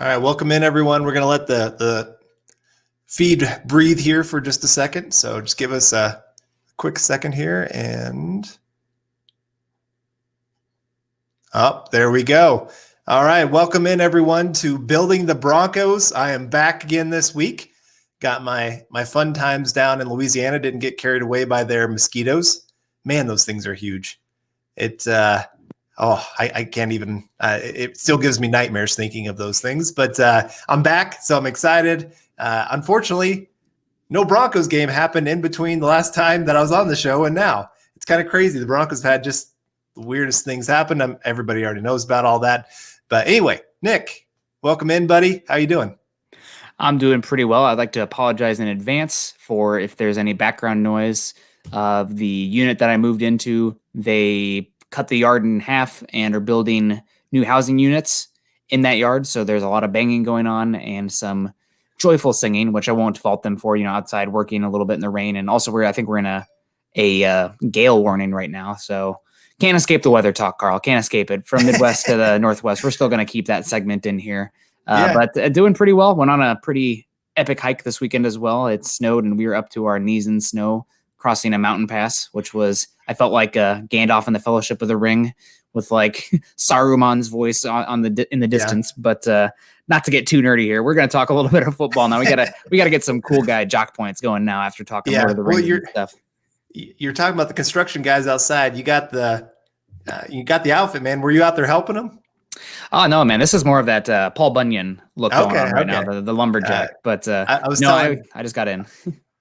All right, welcome in, everyone. We're going to let the feed breathe here for just a second. So just give us a quick second here. And there we go. All right, welcome in, everyone, to Building the Broncos. I am back again this week. Got my fun times down in Louisiana. Didn't get carried away by their mosquitoes. Man, those things are huge. I can't even, it still gives me nightmares thinking of those things, but I'm back, so I'm excited. Unfortunately, no Broncos game happened in between the last time that I was on the show and now. It's kind of crazy. The Broncos have had just the weirdest things happen. Everybody already knows about all that. But anyway, Nick, welcome in, buddy. How you doing? I'm doing pretty well. I'd like to apologize in advance for if there's any background noise of the unit that I moved into. They cut the yard in half and are building new housing units in that yard. So there's a lot of banging going on and some joyful singing, which I won't fault them for, outside working a little bit in the rain. And also I think we're in a gale warning right now. So can't escape the weather talk, Carl. Can't escape it. From Midwest to the Northwest. We're still going to keep that segment in here. But doing pretty well. Went on a pretty epic hike this weekend as well. It snowed and we were up to our knees in snow crossing a mountain pass, which was, I felt like Gandalf in the Fellowship of the Ring with like Saruman's voice in the distance. Yeah. But not to get too nerdy here, we're going to talk a little bit of football now. We gotta get some cool guy jock points going now after talking Lord of the Rings and stuff. You're talking about the construction guys outside. You got the outfit, man. Were you out there helping them? Oh no, man! This is more of that Paul Bunyan look going on right now, the lumberjack. But I just got in.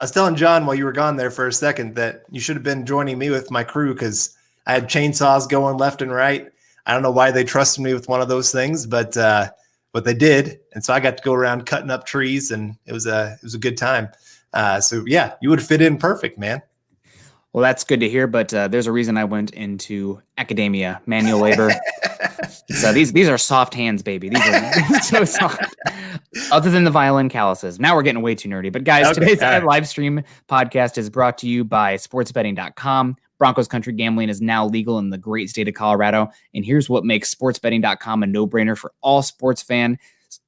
I was telling John while you were gone there for a second that you should have been joining me with my crew because I had chainsaws going left and right. I don't know why they trusted me with one of those things, but they did, and so I got to go around cutting up trees, and it was a good time. So yeah, you would fit in perfect, man. Well, that's good to hear, but there's a reason I went into academia, manual labor. So these are soft hands, baby. These are so soft. Other than the violin calluses. Now we're getting way too nerdy. But guys, today's live stream podcast is brought to you by sportsbetting.com. Broncos country gambling is now legal in the great state of Colorado. And here's what makes sportsbetting.com a no-brainer for all sports fans.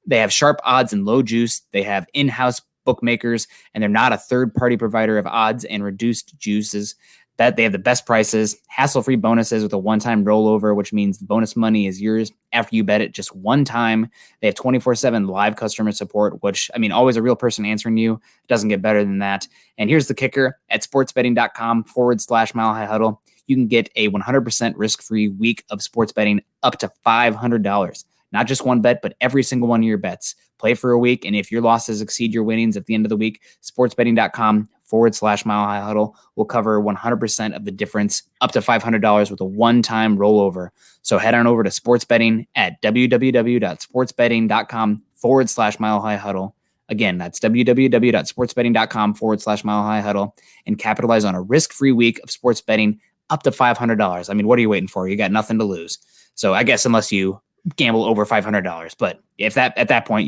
They have sharp odds and low juice. They have in-house bookmakers, and they're not a third-party provider of odds and reduced juices. That they have the best prices, hassle-free bonuses with a one-time rollover, which means the bonus money is yours after you bet it just one time. They have 24/7 live customer support, which, always a real person answering you. It doesn't get better than that. And here's the kicker. At sportsbetting.com/Mile High Huddle, you can get a 100% risk-free week of sports betting up to $500. Not just one bet, but every single one of your bets. Play for a week, and if your losses exceed your winnings at the end of the week, sportsbetting.com/Mile High Huddle will cover 100% of the difference, up to $500 with a one-time rollover. So head on over to sports betting at www.sportsbetting.com/Mile High Huddle. Again, that's www.sportsbetting.com/Mile High Huddle and capitalize on a risk-free week of sports betting up to $500. What are you waiting for? You got nothing to lose. So I guess unless you gamble over $500, but if that at that point,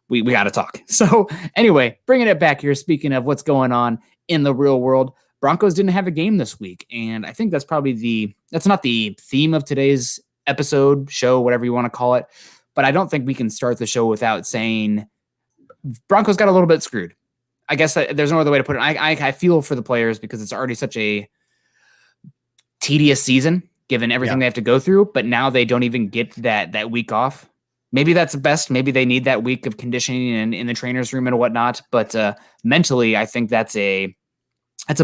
we got to talk. So anyway, bringing it back here, speaking of what's going on in the real world, Broncos didn't have a game this week. And I think that's probably that's not the theme of today's episode, show, whatever you want to call it. But I don't think we can start the show without saying Broncos got a little bit screwed. I guess there's no other way to put it. I feel for the players because it's already such a tedious season, given everything they have to go through, but now they don't even get that week off. Maybe that's the best. Maybe they need that week of conditioning and in the trainer's room and whatnot. But mentally, I think that's a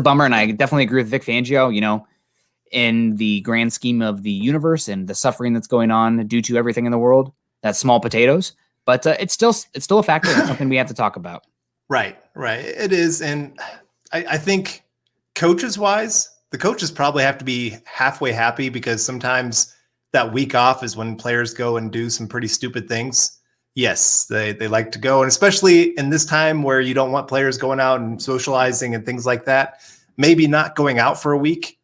bummer. And I definitely agree with Vic Fangio, in the grand scheme of the universe and the suffering that's going on due to everything in the world, that's small potatoes. But it's still a factor and something we have to talk about. Right. It is. And I think coaches-wise, the coaches probably have to be halfway happy because sometimes that week off is when players go and do some pretty stupid things. Yes, they like to go. And especially in this time where you don't want players going out and socializing and things like that, maybe not going out for a week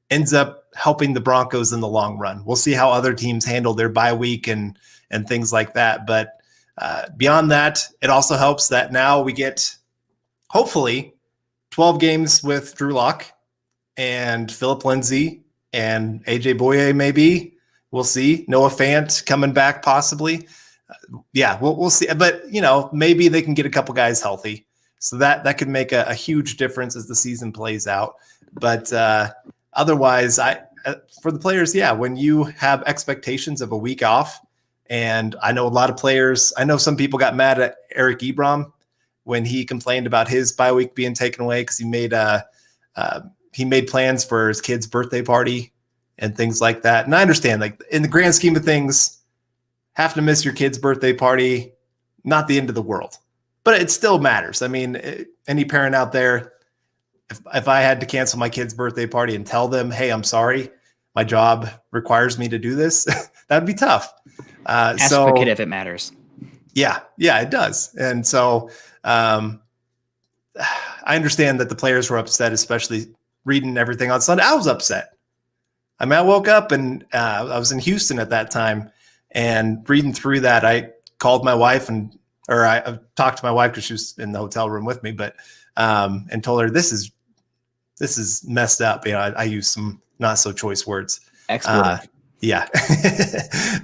ends up helping the Broncos in the long run. We'll see how other teams handle their bye week and things like that. But beyond that, it also helps that now we get, hopefully, 12 games with Drew Lock and Phillip Lindsay and AJ Boye maybe. We'll see. Noah Fant coming back possibly. yeah, we'll see. But maybe they can get a couple guys healthy, so that could make a huge difference as the season plays out. But otherwise, for the players, yeah, when you have expectations of a week off, and I know a lot of players. I know some people got mad at Eric Ebron when he complained about his bye week being taken away because he made plans for his kid's birthday party and things like that. And I understand, like in the grand scheme of things, have to miss your kid's birthday party, not the end of the world, but it still matters. I mean, any parent out there, if I had to cancel my kid's birthday party and tell them, hey, I'm sorry, my job requires me to do this, that'd be tough. Ask the kid if it matters. Yeah, it does. And so I understand that the players were upset, especially reading everything on Sunday. I was upset. I mean, I woke up and I was in Houston at that time, and reading through that, I called my wife I talked to my wife because she was in the hotel room with me, but and told her this is messed up. I used some not so choice words. Expletive. Yeah,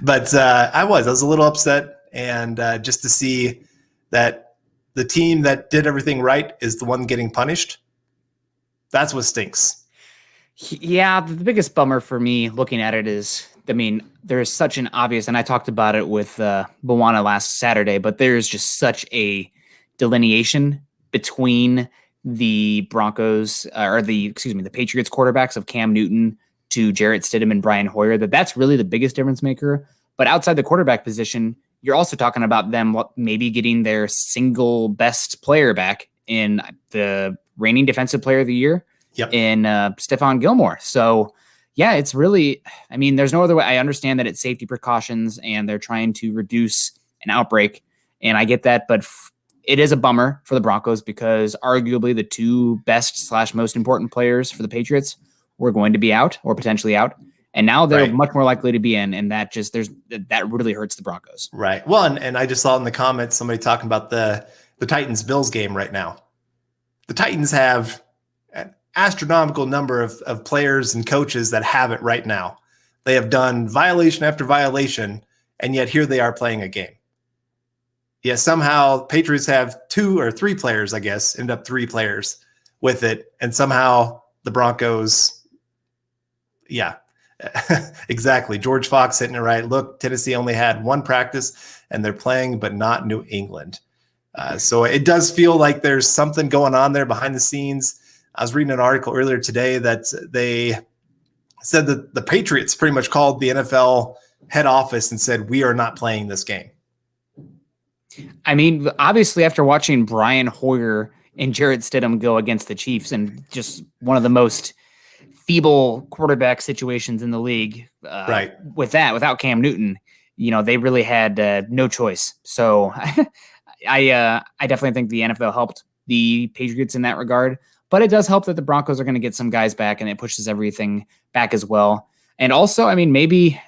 but I was a little upset, and just to see that the team that did everything right is the one getting punished, that's what stinks. Yeah, the biggest bummer for me looking at it is, I mean, there's such an obvious, and I talked about it with Bawana last Saturday, but there's just such a delineation between the Broncos the Patriots quarterbacks of Cam Newton to Jarrett Stidham and Brian Hoyer, that's really the biggest difference maker. But outside the quarterback position, you're also talking about them maybe getting their single best player back in the reigning defensive player of the year in Stephon Gilmore. So yeah, it's really, I mean, there's no other way. I understand that it's safety precautions and they're trying to reduce an outbreak, and I get that, but it is a bummer for the Broncos because arguably the two best / most important players for the Patriots were going to be out or potentially out. And now they're much more likely to be in. And that really hurts the Broncos. Right. Well, and I just saw in the comments, somebody talking about the Titans Bills game right now. The Titans have an astronomical number of players and coaches that have it right now. They have done violation after violation, and yet here they are playing a game. Yeah, somehow Patriots have 2 or 3 players, I guess, end up 3 players with it. And somehow the Broncos, exactly. George Fox hitting it right. Look, Tennessee only had 1 practice and they're playing, but not New England. So it does feel like there's something going on there behind the scenes. I was reading an article earlier today that they said that the Patriots pretty much called the NFL head office and said, we are not playing this game. I mean, obviously, after watching Brian Hoyer and Jarrett Stidham go against the Chiefs and just one of the most feeble quarterback situations in the league, without Cam Newton, they really had no choice. So I definitely think the NFL helped the Patriots in that regard, but it does help that the Broncos are going to get some guys back, and it pushes everything back as well. And also, I mean, maybe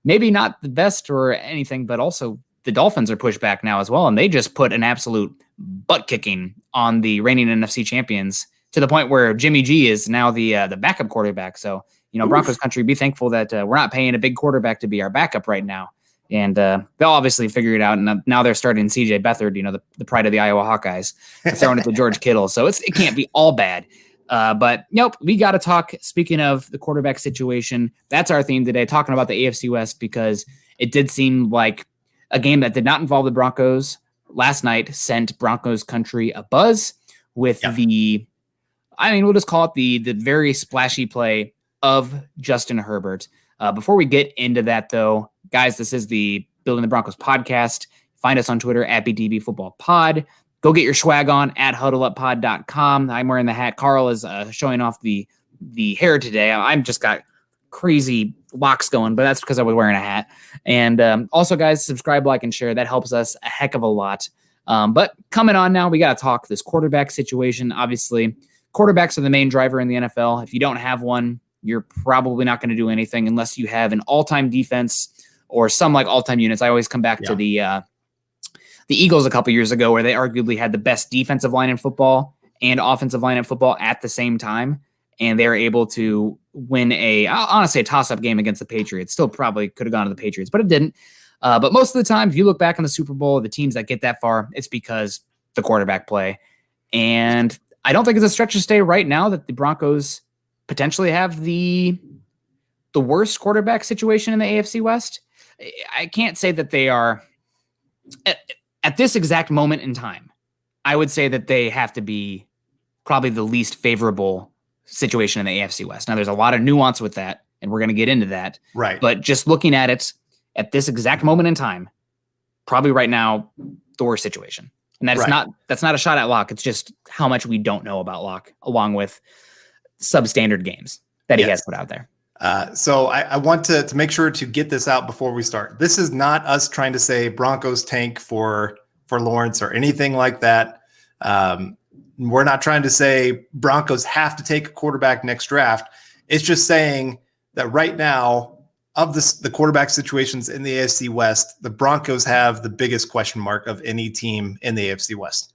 not the best or anything, but also the Dolphins are pushed back now as well, and they just put an absolute butt kicking on the reigning NFC champions to the point where Jimmy G is now the backup quarterback. So, Broncos country, be thankful that we're not paying a big quarterback to be our backup right now. And they'll obviously figure it out. And now they're starting CJ Beathard, the pride of the Iowa Hawkeyes, throwing it to George Kittle. So it can't be all bad. But nope, we got to talk. Speaking of the quarterback situation, that's our theme today, talking about the AFC West, because it did seem like a game that did not involve the Broncos last night sent Broncos country a buzz with we'll just call it the very splashy play of Justin Herbert. Before we get into that, though, guys, this is the Building the Broncos podcast. Find us on Twitter at BDBFootballPod. Go get your swag on at huddleuppod.com. I'm wearing the hat. Carl is showing off the hair today. I'm just got crazy locks going, but that's because I was wearing a hat. And also, guys, subscribe, like, and share. That helps us a heck of a lot. But coming on now, we got to talk this quarterback situation. Obviously, quarterbacks are the main driver in the NFL. If you don't have one, you're probably not going to do anything unless you have an all-time defense or some like all-time units. I always come back to the Eagles a couple years ago, where they arguably had the best defensive line in football and offensive line in football at the same time. And they were able to win a toss-up game against the Patriots. Still probably could have gone to the Patriots, but it didn't. But most of the time, if you look back on the Super Bowl, the teams that get that far, it's because the quarterback play. And I don't think it's a stretch to say right now that the Broncos potentially have the worst quarterback situation in the AFC West. I can't say that they are at this exact moment in time. I would say that they have to be probably the least favorable situation in the AFC West. Now, there's a lot of nuance with that, and we're going to get into that. Right. But just looking at it at this exact moment in time, probably right now, the worst situation. And that's not a shot at Locke. It's just how much we don't know about Locke, along with substandard games that he has put out there. So I want to make sure to get this out before we start. This is not us trying to say Broncos tank for Lawrence or anything like that. We're not trying to say Broncos have to take a quarterback next draft. It's just saying that right now, of the quarterback situations in the AFC West, the Broncos have the biggest question mark of any team in the AFC West.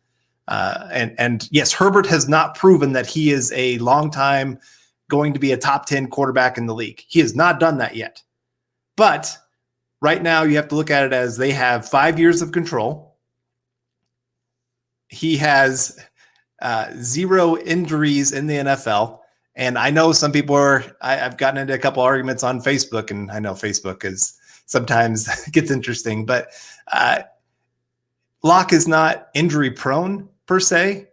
And yes, Herbert has not proven that he is a long time going to be a top 10 quarterback in the league. He has not done that yet. But right now you have to look at it as they have 5 years of control. He has 0 injuries in the NFL. And I know some people I've gotten into a couple arguments on Facebook, and I know Facebook is sometimes gets interesting, but Locke is not injury prone per se,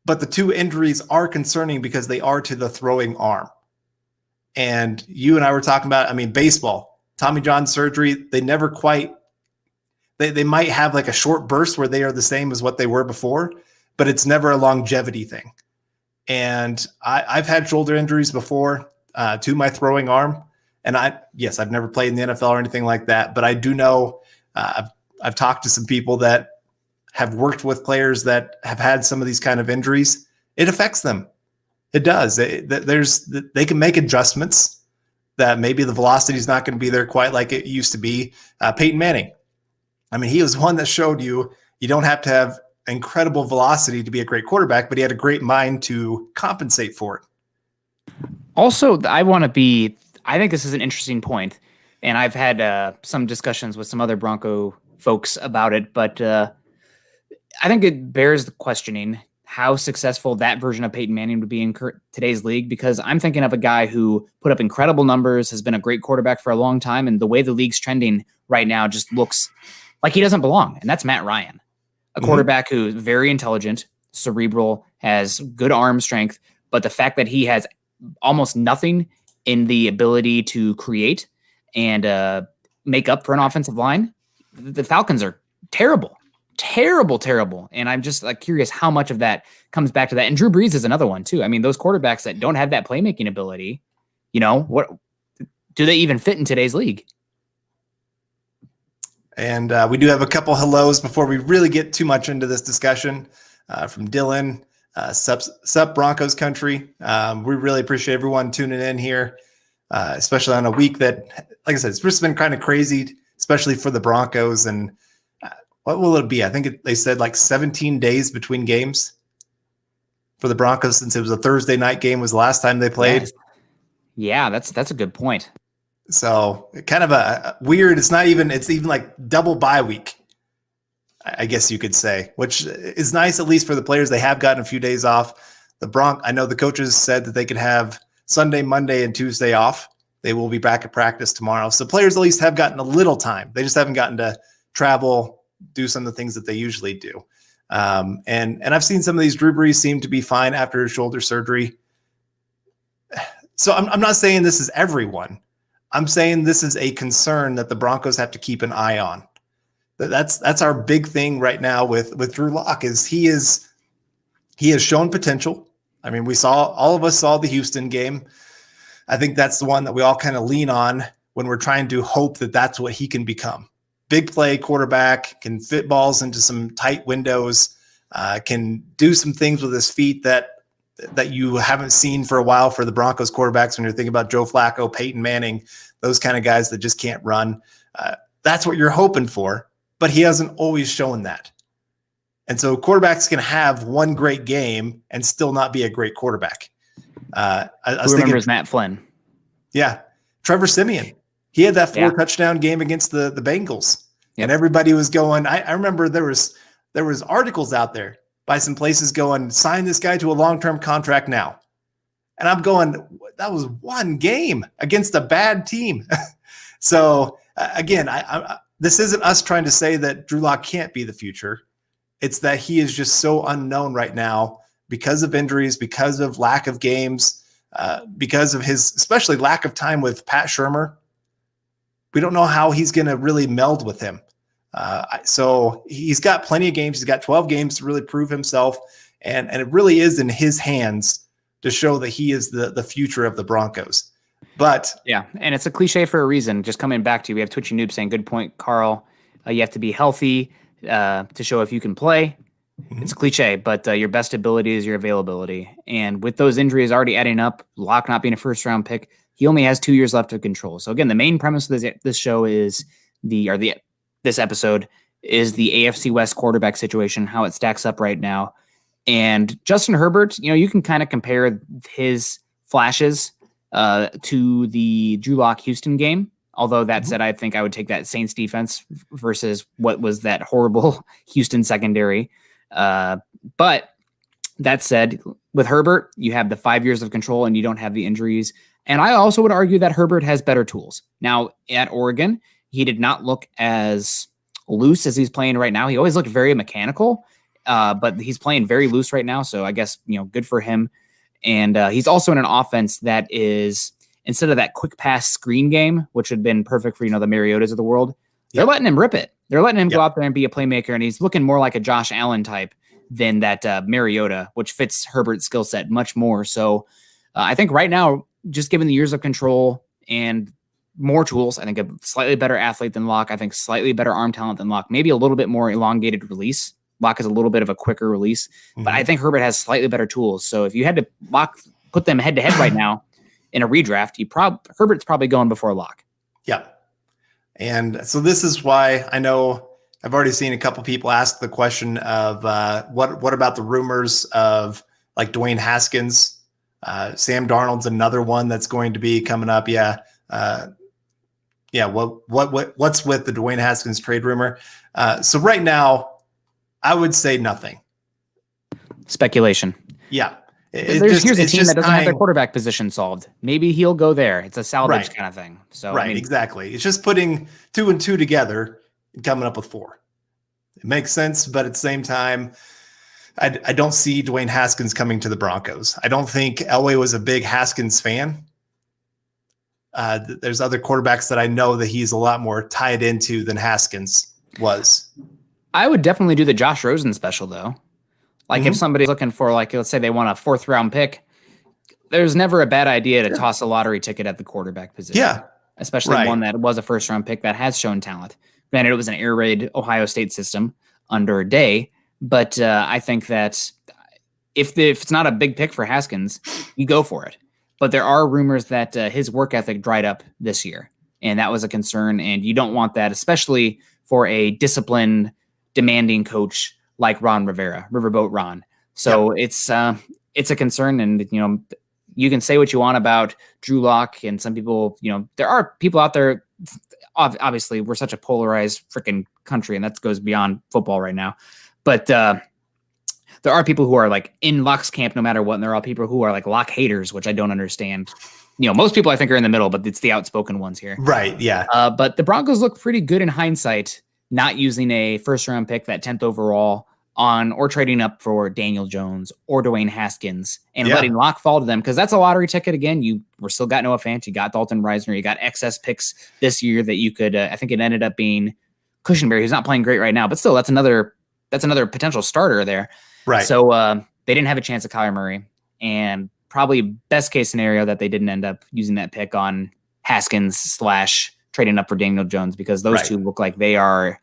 but the 2 injuries are concerning because they are to the throwing arm. And you and I were talking about, baseball, Tommy John surgery, they never quite, they might have like a short burst where they are the same as what they were before, but it's never a longevity thing. And I've had shoulder injuries before to my throwing arm. And I've never played in the NFL or anything like that, but I do know I've talked to some people that have worked with players that have had some of these kind of injuries. It affects them. It does. They can make adjustments that maybe the velocity is not going to be there quite like it used to be. Peyton Manning. He was one that showed you don't have to have incredible velocity to be a great quarterback, but he had a great mind to compensate for it. Also, I think this is an interesting point, and I've had some discussions with some other Bronco folks about it, but I think it bears the questioning how successful that version of Peyton Manning would be in today's league, because I'm thinking of a guy who put up incredible numbers, has been a great quarterback for a long time, and the way the league's trending right now just looks like he doesn't belong, and that's Matt Ryan. A quarterback who's very intelligent, cerebral, has good arm strength, but the fact that he has almost nothing in the ability to create and make up for an offensive line, the Falcons are terrible. And I'm just curious how much of that comes back to that. And Drew Brees is another one too. Those quarterbacks that don't have that playmaking ability, what do they even fit in today's league? And we do have a couple hellos before we really get too much into this discussion from Dylan, sup Broncos country. We really appreciate everyone tuning in here, especially on a week that, like I said, it's just been kind of crazy, especially for the Broncos. And what will it be? I think they said 17 days between games for the Broncos, since it was a Thursday night game was the last time they played. Yeah, that's a good point. So kind of a weird, it's even like double bye week, I guess you could say, which is nice, at least for the players. They have gotten a few days off. I know the coaches said that they could have Sunday, Monday, and Tuesday off. They will be back at practice tomorrow. So players at least have gotten a little time. They just haven't gotten to travel, do some of the things that they usually do. And I've seen some of these. Drew Brees seem to be fine after his shoulder surgery. So I'm not saying this is everyone. I'm saying this is a concern that the Broncos have to keep an eye on. That's our big thing right now with Drew Lock is he has shown potential. All of us saw the Houston game. I think that's the one that we all kind of lean on when we're trying to hope that that's what he can become. Big play quarterback, can fit balls into some tight windows, can do some things with his feet that you haven't seen for a while for the Broncos quarterbacks when you're thinking about Joe Flacco, Peyton Manning, those kind of guys that just can't run. That's what you're hoping for, but he hasn't always shown that. And so quarterbacks can have one great game and still not be a great quarterback. Who remembers Matt Flynn? Yeah. Trevor Siemian. He had that 4 touchdown game against the Bengals, and everybody was going. I remember there was articles out there by some places going, sign this guy to a long-term contract now. And I'm going, that was one game against a bad team. So again, this isn't us trying to say that Drew Lock can't be the future. It's that he is just so unknown right now because of injuries, because of lack of games, because of his especially lack of time with Pat Shurmur. We don't know how he's going to really meld with him. So he's got plenty of games. He's got 12 games to really prove himself. And it really is in his hands to show that he is the future of the Broncos. But yeah, and it's a cliche for a reason. Just coming back to you, we have Twitchy Noob saying, good point, Carl. You have to be healthy to show if you can play. Mm-hmm. It's a cliche, but your best ability is your availability. And with those injuries already adding up, Locke not being a first-round pick, he only has 2 years left of control. So again, the main premise of this show is this episode is the AFC West quarterback situation, how it stacks up right now. And Justin Herbert, you can kind of compare his flashes to the Drew Lock Houston game. Although that said, I think I would take that Saints defense versus what was that horrible Houston secondary. But that said, with Herbert, you have the 5 years of control and you don't have the injuries. And I also would argue that Herbert has better tools. Now, at Oregon, he did not look as loose as he's playing right now. He always looked very mechanical, but he's playing very loose right now. So I guess, good for him. And he's also in an offense that is, instead of that quick pass screen game, which had been perfect for, the Mariotas of the world, they're letting him rip it. They're letting him go out there and be a playmaker. And he's looking more like a Josh Allen type than that Mariota, which fits Herbert's skill set much more. So I think right now, just given the years of control and more tools, I think a slightly better athlete than Locke. I think slightly better arm talent than Locke, maybe a little bit more elongated release. Locke is a little bit of a quicker release, but I think Herbert has slightly better tools. So if you had to put them head to head right now in a redraft, Herbert's probably going before Locke. Yeah. And so this is why I know I've already seen a couple people ask the question of what about the rumors of like Dwayne Haskins? Sam Darnold's another one that's going to be coming up. Yeah. What's with the Dwayne Haskins trade rumor? So right now, I would say nothing. Speculation. Yeah. Here's a team that doesn't have their quarterback position solved. Maybe he'll go there. It's a salvage kind of thing. So exactly. It's just putting 2 and 2 together and coming up with 4. It makes sense, but at the same time, I don't see Dwayne Haskins coming to the Broncos. I don't think Elway was a big Haskins fan. There's other quarterbacks that I know that he's a lot more tied into than Haskins was. I would definitely do the Josh Rosen special, though. Like if somebody's looking for, let's say they want a 4th round pick, there's never a bad idea to toss a lottery ticket at the quarterback position. Yeah. Especially one that was a 1st round pick that has shown talent. Granted, it was an air raid Ohio State system under Day, but I think that if it's not a big pick for Haskins, you go for it. But there are rumors that his work ethic dried up this year, and that was a concern, and you don't want that, especially for a disciplined, demanding coach like Ron Rivera, Riverboat Ron. So it's a concern, and you can say what you want about Drew Lock, and some people, there are people out there. Obviously, we're such a polarized freaking country, and that goes beyond football right now. But there are people who are like in Lock's camp no matter what, and there are people who are like Lock haters, which I don't understand. Most people I think are in the middle, but it's the outspoken ones here. Right, yeah. But the Broncos look pretty good in hindsight, not using a 1st round pick, that 10th overall, or trading up for Daniel Jones or Dwayne Haskins and letting Locke fall to them, because that's a lottery ticket. Again, we're still got Noah Fant, you got Dalton Reisner, you got excess picks this year that you could. I think it ended up being Cushenberry, who's not playing great right now, but still, that's another potential starter there. Right. So they didn't have a chance at Kyler Murray, and probably best case scenario that they didn't end up using that pick on Haskins / trading up for Daniel Jones, because those two look like they are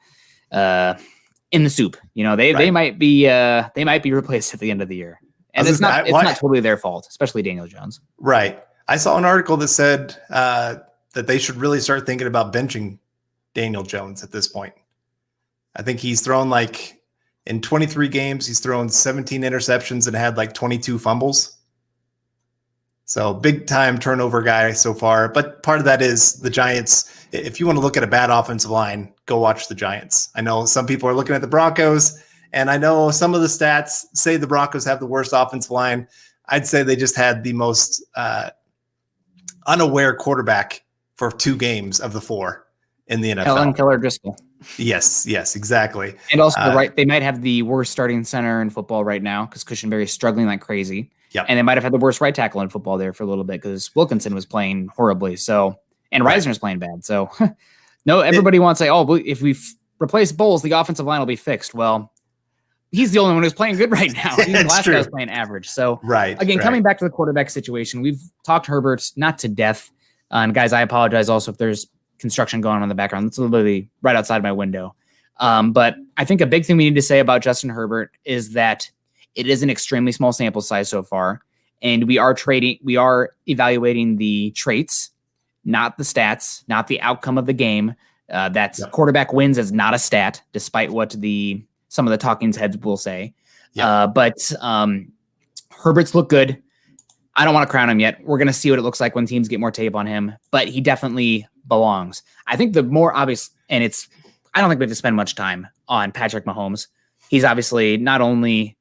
in the soup. They might be replaced at the end of the year, and it's not totally their fault, especially Daniel Jones. Right. I saw an article that said that they should really start thinking about benching Daniel Jones at this point. I think he's thrown in 23 games, he's thrown 17 interceptions and had 22 fumbles. So big time turnover guy so far. But part of that is the Giants. If you want to look at a bad offensive line, go watch the Giants. I know some people are looking at the Broncos, and I know some of the stats say the Broncos have the worst offensive line. I'd say they just had the most unaware quarterback for 2 games of the 4 in the NFL. Helen Keller Driscoll. Yes, exactly. And also, they might have the worst starting center in football right now because Cushenberry's struggling like crazy. Yep. And they might have had the worst right tackle in football there for a little bit because Wilkinson was playing horribly. So, and Reisner's playing bad. So, no, everybody wants to say, oh, if we replace Bowles, the offensive line will be fixed. Well, he's the only one who's playing good right now. Even the last guy was playing average. So, again, coming back to the quarterback situation, we've talked Herbert not to death. And guys, I apologize also if there's construction going on in the background. It's literally right outside my window. But I think a big thing we need to say about Justin Herbert is that it is an extremely small sample size so far. And we are evaluating the traits, not the stats, not the outcome of the game. Quarterback wins is not a stat, despite what some of the talking heads will say. But Herbert's look good. I don't want to crown him yet. We're going to see what it looks like when teams get more tape on him, but he definitely belongs. I think the more obvious, and I don't think we have to spend much time on Patrick Mahomes. He's obviously not only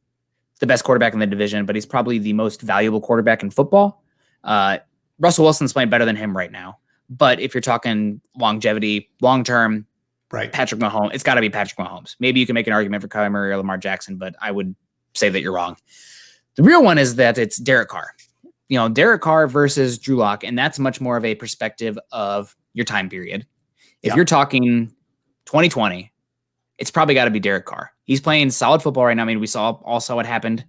the best quarterback in the division, but he's probably the most valuable quarterback in football. Russell Wilson's playing better than him right now. But if you're talking longevity, long-term, Patrick Mahomes, it's got to be Patrick Mahomes. Maybe you can make an argument for Kyler Murray or Lamar Jackson, but I would say that you're wrong. The real one is that it's Derek Carr. Derek Carr versus Drew Lock, and that's much more of a perspective of your time period. If you're talking 2020, it's probably got to be Derek Carr. He's playing solid football right now. I mean, we saw what happened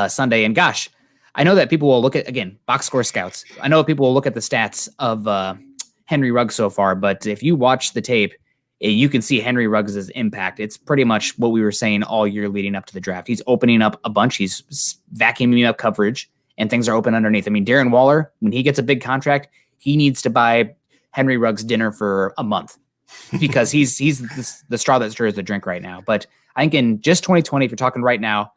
Sunday, and gosh, I know that people will look at, again, box score scouts. I know people will look at the stats of Henry Ruggs so far, but if you watch the tape, you can see Henry Ruggs' impact. It's pretty much what we were saying all year leading up to the draft. He's opening up a bunch. He's vacuuming up coverage, and things are open underneath. I mean, Darren Waller, when he gets a big contract, he needs to buy Henry Ruggs dinner for a month because he's the straw that stirs the drink right now. But I think in just 2020, if you're talking right now,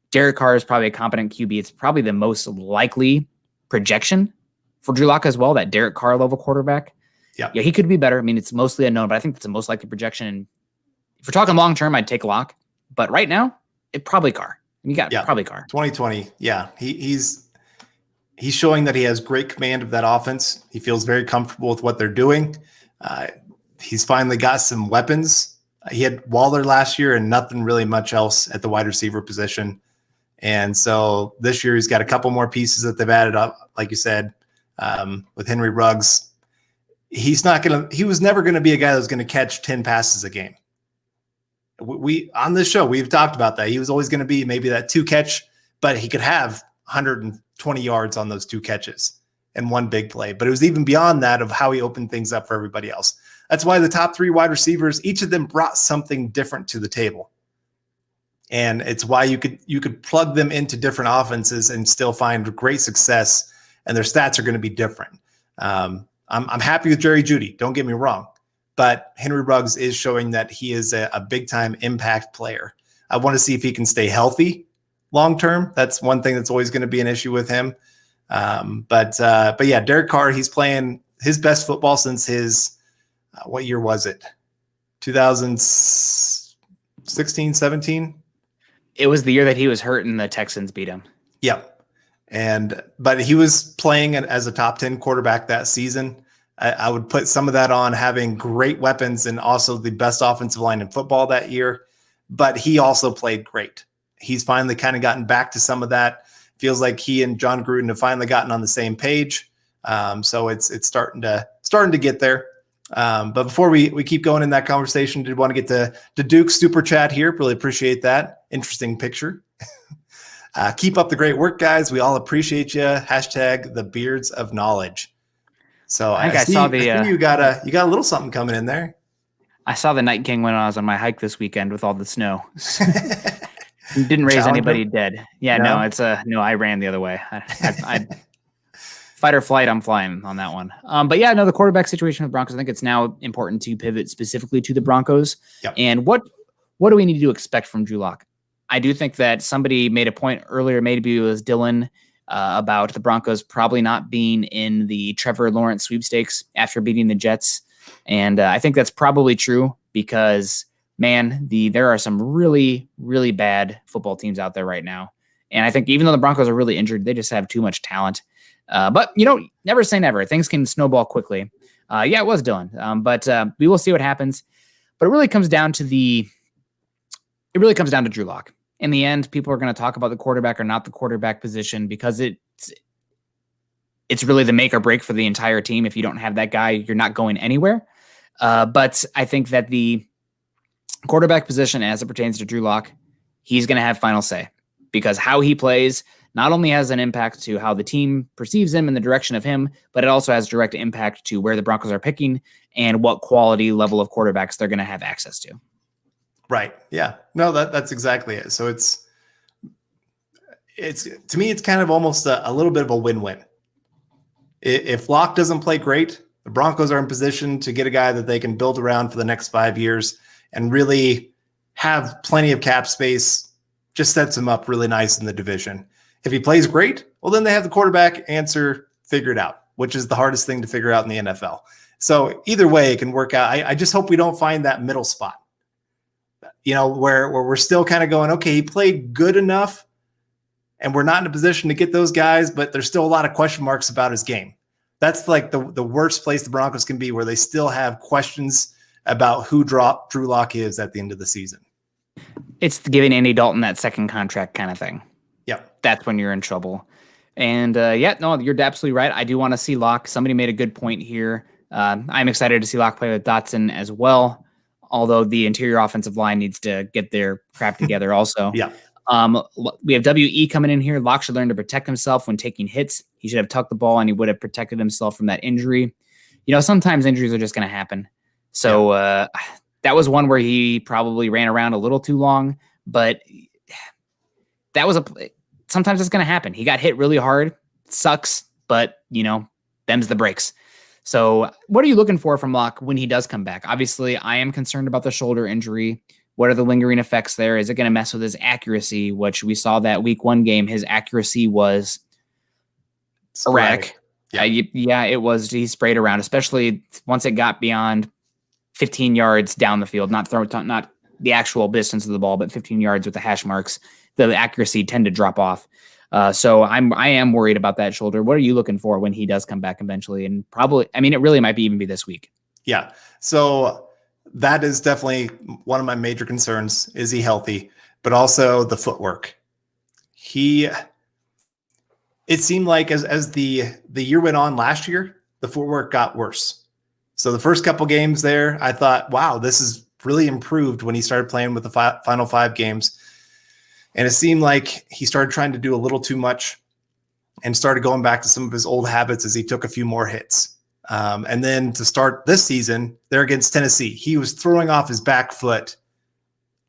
Derek Carr is probably a competent QB. It's probably the most likely projection for Drew Lock as well, that Derek Carr level quarterback. Yeah, he could be better. I mean, it's mostly unknown, but I think that's the most likely projection. And if we're talking long-term, I'd take Lock. But right now, it probably Carr. You got probably Carr. 2020, he's showing that he has great command of that offense. He feels very comfortable with what they're doing. He's finally got some weapons. He had Waller last year and nothing really much else at the wide receiver position. And so this year he's got a couple more pieces that they've added up, like you said, with Henry Ruggs. He was never going to be a guy that was going to catch 10 passes a game. We on this show, we've talked about that. He was always going to be maybe that 2 catch, but he could have 120 yards on those 2 catches and 1 big play. But it was even beyond that of how he opened things up for everybody else. That's why the top 3 wide receivers, each of them brought something different to the table. And it's why you could plug them into different offenses and still find great success, and their stats are going to be different. I'm happy with Jerry Jeudy, don't get me wrong, but Henry Ruggs is showing that he is a big-time impact player. I want to see if he can stay healthy long-term. That's one thing that's always going to be an issue with him. But yeah, Derek Carr, he's playing his best football since his what year was it? 2016, 17? It was the year that he was hurt and the Texans beat him. Yep. But he was playing as a top 10 quarterback that season. I would put some of that on having great weapons and also the best offensive line in football that year. But he also played great. He's finally kind of gotten back to some of that. Feels like he and John Gruden have finally gotten on the same page. So it's starting to get there. But before we keep going in that conversation, did want to get to Duke's super chat here. Really appreciate that. Interesting picture. Keep up the great work, guys. We all appreciate you. Hashtag the beards of knowledge. So I see you got a little something coming in there. I saw the Night King when I was on my hike this weekend with all the snow. Didn't raise anybody dead. Yeah, no, I ran the other way. I fight or flight, I'm flying on that one. But yeah, no, the quarterback situation with Broncos, I think it's now important to pivot specifically to the Broncos. Yep. And what do we need to expect from Drew Lock? I do think that somebody made a point earlier, maybe it was Dylan, about the Broncos probably not being in the Trevor Lawrence sweepstakes after beating the Jets. And I think that's probably true because, man, there are some really, really bad football teams out there right now. And I think even though the Broncos are really injured, they just have too much talent. But, never say never. Things can snowball quickly. It was Dylan. But we will see what happens. But it really comes down to Drew Lock. In the end, people are going to talk about the quarterback or not the quarterback position because it's really the make or break for the entire team. If you don't have that guy, you're not going anywhere. But I think that the quarterback position, as it pertains to Drew Lock, he's going to have final say because how he plays not only has an impact to how the team perceives him in the direction of him, but it also has direct impact to where the Broncos are picking and what quality level of quarterbacks they're going to have access to. Right. Yeah. No, that's exactly it. So it's to me, it's kind of almost a little bit of a win-win. If Locke doesn't play great, the Broncos are in position to get a guy that they can build around for the next 5 years and really have plenty of cap space. Just sets him up really nice in the division. If he plays great, well, then they have the quarterback answer figured out, which is the hardest thing to figure out in the NFL. So either way, it can work out. I just hope we don't find that middle spot. Where we're still kind of going, okay, he played good enough and we're not in a position to get those guys, but there's still a lot of question marks about his game. That's like the worst place the Broncos can be, where they still have questions about who Drew Lock is at the end of the season. It's giving Andy Dalton that second contract kind of thing. Yeah. That's when you're in trouble. And you're absolutely right. I do want to see Lock. Somebody made a good point here. I'm excited to see Lock play with Dotson as well. Although the interior offensive line needs to get their crap together also. Yeah. We have WE coming in here. Locke should learn to protect himself when taking hits. He should have tucked the ball and he would have protected himself from that injury. Sometimes injuries are just going to happen. So that was one where he probably ran around a little too long, but sometimes it's going to happen. He got hit really hard. It sucks, but them's the breaks. So what are you looking for from Locke when he does come back? Obviously, I am concerned about the shoulder injury. What are the lingering effects there? Is it going to mess with his accuracy, which we saw that week 1 game, his accuracy was erratic. Yeah. It was. He sprayed around, especially once it got beyond 15 yards down the field, not the actual distance of the ball, but 15 yards with the hash marks. The accuracy tend to drop off. So I am worried about that shoulder. What are you looking for when he does come back eventually? And probably, it really might even be this week. Yeah. So that is definitely one of my major concerns. Is he healthy? But also the footwork. It seemed like as the year went on last year, the footwork got worse. So the first couple games there, I thought, wow, this is really improved when he started playing with the final 5 games. And it seemed like he started trying to do a little too much and started going back to some of his old habits as he took a few more hits. And then to start this season, there against Tennessee, he was throwing off his back foot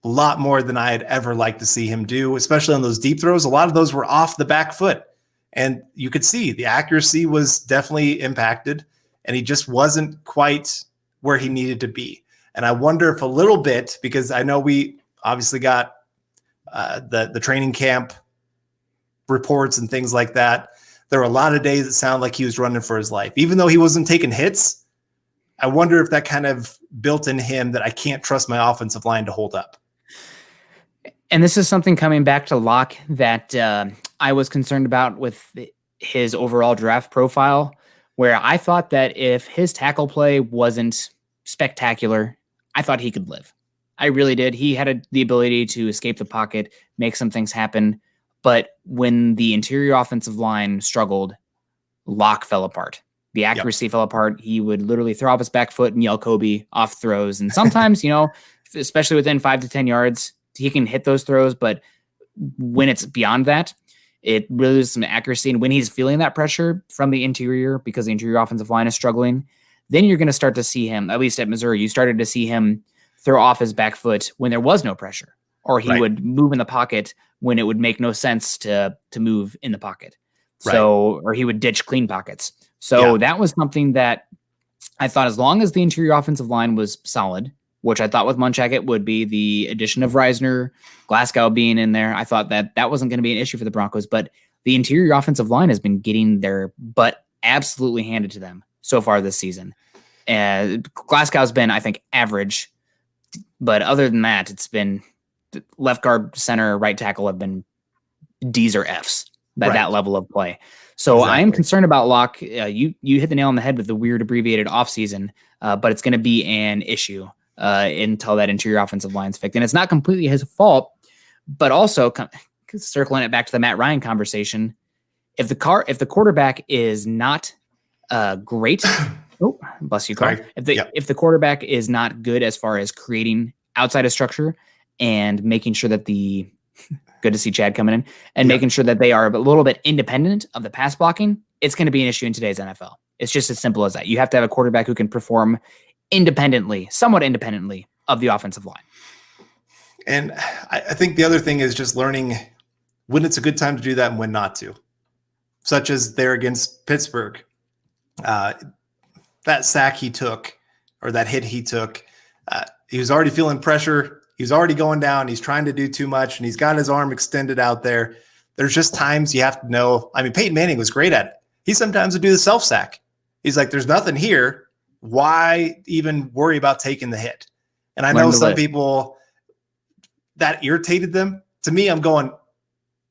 a lot more than I had ever liked to see him do, especially on those deep throws. A lot of those were off the back foot. And you could see the accuracy was definitely impacted, and he just wasn't quite where he needed to be. And I wonder if a little bit, because I know we obviously got the training camp reports and things like that. There were a lot of days that sounded like he was running for his life. Even though he wasn't taking hits, I wonder if that kind of built in him that I can't trust my offensive line to hold up. And this is something coming back to Locke that I was concerned about with his overall draft profile, where I thought that if his tackle play wasn't spectacular, I thought he could live. I really did. He had the ability to escape the pocket, make some things happen. But when the interior offensive line struggled, Locke fell apart. The accuracy fell apart. He would literally throw off his back foot and yell Kobe off throws. And sometimes, especially within 5 to 10 yards, he can hit those throws. But when it's beyond that, it really is some accuracy. And when he's feeling that pressure from the interior, because the interior offensive line is struggling, then you're going to start to see him, at least at Missouri, you started to see him throw off his back foot when there was no pressure, or he would move in the pocket when it would make no sense to move in the pocket. So, or he would ditch clean pockets. So that was something that I thought, as long as the interior offensive line was solid, which I thought with Munchak it would be, the addition of Reisner, Glasgow being in there, I thought that wasn't going to be an issue for the Broncos. But the interior offensive line has been getting their butt absolutely handed to them so far this season. Glasgow's been, I think, average, but other than that, it's been left guard, center, right tackle have been D's or F's that level of play. So exactly. I am concerned about Locke. You hit the nail on the head with the weird abbreviated offseason, but it's going to be an issue until that interior offensive line's fixed. And it's not completely his fault, but also circling it back to the Matt Ryan conversation, if the quarterback is not great, oh, bless you, Carl. If the quarterback is not good as far as creating outside of structure and making sure that good to see Chad coming in and making sure that they are a little bit independent of the pass blocking, it's going to be an issue in today's NFL. It's just as simple as that. You have to have a quarterback who can perform somewhat independently of the offensive line. And I think the other thing is just learning when it's a good time to do that and when not to, such as there against Pittsburgh. That sack he took, or that hit he took, he was already feeling pressure. He's already going down. He's trying to do too much, and he's got his arm extended out there. There's just times you have to know. I mean, Peyton Manning was great at it. He sometimes would do the self-sack. He's like, there's nothing here. Why even worry about taking the hit? And I know some people, that irritated them. To me, I'm going,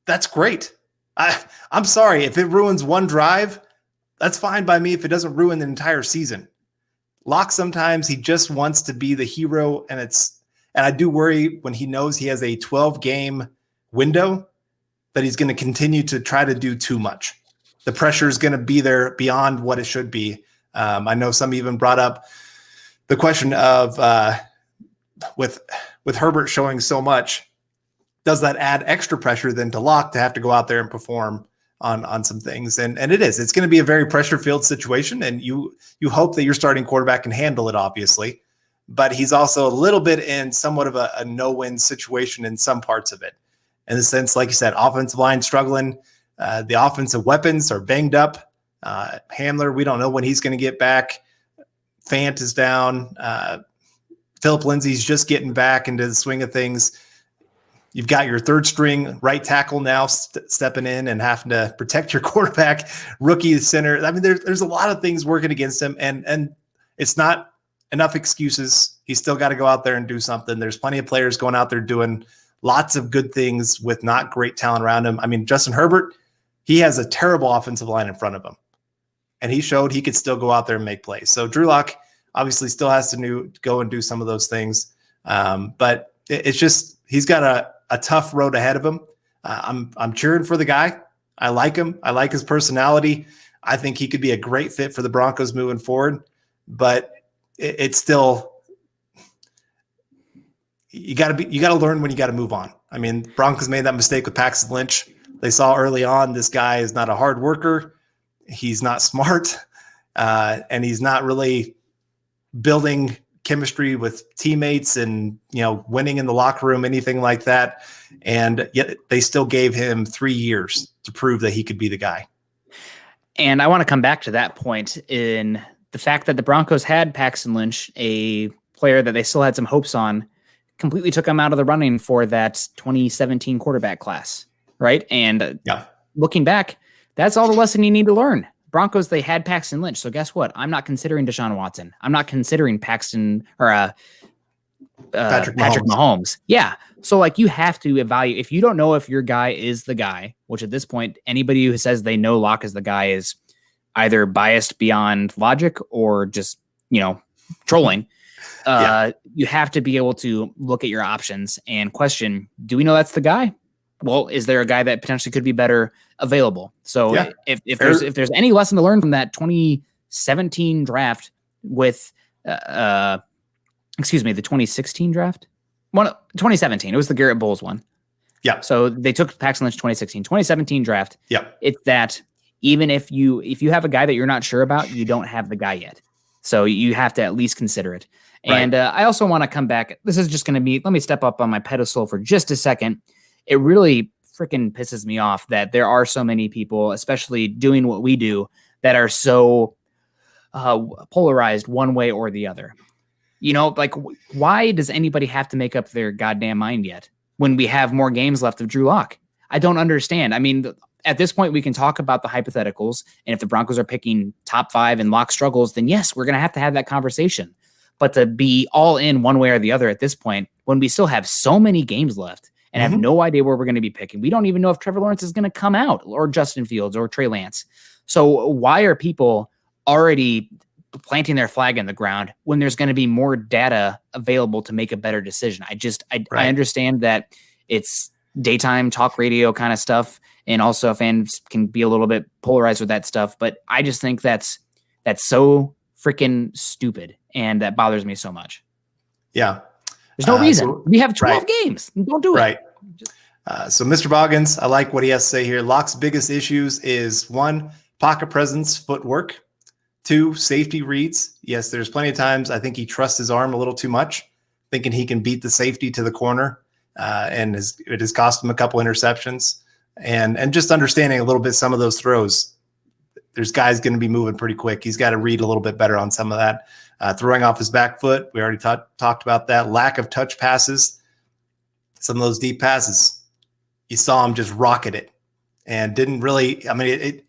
that's great. I'm sorry. If it ruins one drive, that's fine by me if it doesn't ruin the entire season. Locke, sometimes he just wants to be the hero, and I do worry when he knows he has a 12-game window that he's going to continue to try to do too much. The pressure is going to be there beyond what it should be. I know some even brought up the question of with Herbert showing so much, does that add extra pressure then to Locke to have to go out there and perform on some things? And it's going to be a very pressure-filled situation, and you hope that your starting quarterback can handle it, obviously. But he's also a little bit in somewhat of a no-win situation in some parts of it. In the sense, like you said, offensive line struggling. The offensive weapons are banged up. Hamler, we don't know when he's going to get back. Fant is down. Phillip Lindsay's just getting back into the swing of things. You've got your third string right tackle now stepping in and having to protect your quarterback, rookie center. I mean, there's a lot of things working against him, and it's not enough excuses. He's still got to go out there and do something. There's plenty of players going out there doing lots of good things with not great talent around him. I mean, Justin Herbert, he has a terrible offensive line in front of him, and he showed he could still go out there and make plays. So Drew Lock obviously still has to go and do some of those things. But it's just, he's got a tough road ahead of him. I'm cheering for the guy. I like him. I like his personality. I think he could be a great fit for the Broncos moving forward, but it's still, you got to learn when you got to move on. I mean, Broncos made that mistake with Paxton Lynch. They saw early on, this guy is not a hard worker. He's not smart, and he's not really building chemistry with teammates and, winning in the locker room, anything like that. And yet they still gave him 3 years to prove that he could be the guy. And I want to come back to that point in the fact that the Broncos had Paxton Lynch, a player that they still had some hopes on, completely took him out of the running for that 2017 quarterback class, right? And looking back, that's all the lesson you need to learn. Broncos, they had Paxton Lynch. So guess what? I'm not considering Deshaun Watson. I'm not considering Paxton or Patrick Mahomes. Yeah. So you have to evaluate. If you don't know if your guy is the guy, which at this point, anybody who says they know Locke is the guy is either biased beyond logic or just, trolling. You have to be able to look at your options and question, do we know that's the guy? Well, is there a guy that potentially could be better available? So if there's any lesson to learn from that 2017 draft with, the 2016 draft, 2017, it was the Garrett Bowles one. Yeah. So they took Paxton Lynch 2017 draft. Yeah. It's that even if you have a guy that you're not sure about, you don't have the guy yet. So you have to at least consider it. Right. And I also want to come back. This is just going to be, let me step up on my pedestal for just a second. It really freaking pisses me off that there are so many people, especially doing what we do, that are so polarized one way or the other. Why does anybody have to make up their goddamn mind yet when we have more games left of Drew Lock? I don't understand. I mean, at this point, we can talk about the hypotheticals. And if the Broncos are picking top 5 and lock struggles, then yes, we're going to have that conversation. But to be all in one way or the other at this point, when we still have so many games left and have no idea where we're going to be picking, we don't even know if Trevor Lawrence is going to come out, or Justin Fields or Trey Lance. So why are people already planting their flag in the ground when there's going to be more data available to make a better decision? I understand that it's daytime talk radio kind of stuff, and also fans can be a little bit polarized with that stuff, but I just think that's so freaking stupid, and that bothers me so much. Yeah. There's no reason. We have 12 games. Don't do it. Right. So Mr. Boggins, I like what he has to say here. Locke's biggest issues is 1, pocket presence, footwork. 2, safety reads. Yes, there's plenty of times I think he trusts his arm a little too much, thinking he can beat the safety to the corner, and it has cost him a couple interceptions. And just understanding a little bit some of those throws. There's guys going to be moving pretty quick. He's got to read a little bit better on some of that. Throwing off his back foot, we already talked about that. Lack of touch passes. Some of those deep passes, you saw him just rocket it and didn't really – I mean,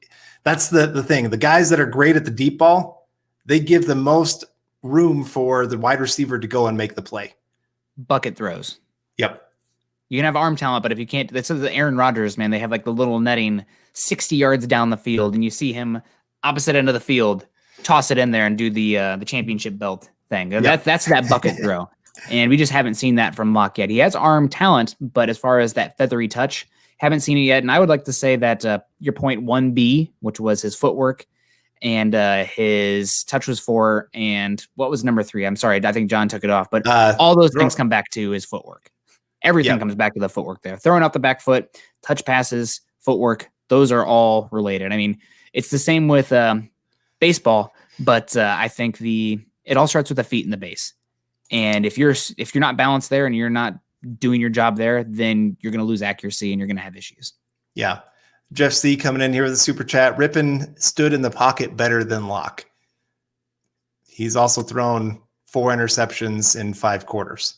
that's the thing. The guys that are great at the deep ball, they give the most room for the wide receiver to go and make the play. Bucket throws. Yep. You can have arm talent, but if you can't, that's the Aaron Rodgers, man. They have like the little netting 60 yards down the field, and you see him opposite end of the field, toss it in there and do the championship belt thing. Yep. That's that bucket throw. And we just haven't seen that from Locke yet. He has arm talent, but as far as that feathery touch, haven't seen it yet. And I would like to say that your point 1B, which was his footwork, and his touch was 4, and what was number 3? I'm sorry, I think John took it off, but all those things come back to his footwork. Everything comes back to the footwork there. Throwing out the back foot, touch passes, footwork, those are all related. I mean, it's the same with baseball, but I think it all starts with the feet and the base. And if you're not balanced there and you're not doing your job there, then you're going to lose accuracy and you're going to have issues. Yeah. Jeff C coming in here with a super chat. Rippon stood in the pocket better than Locke. He's also thrown 4 interceptions in 5 quarters.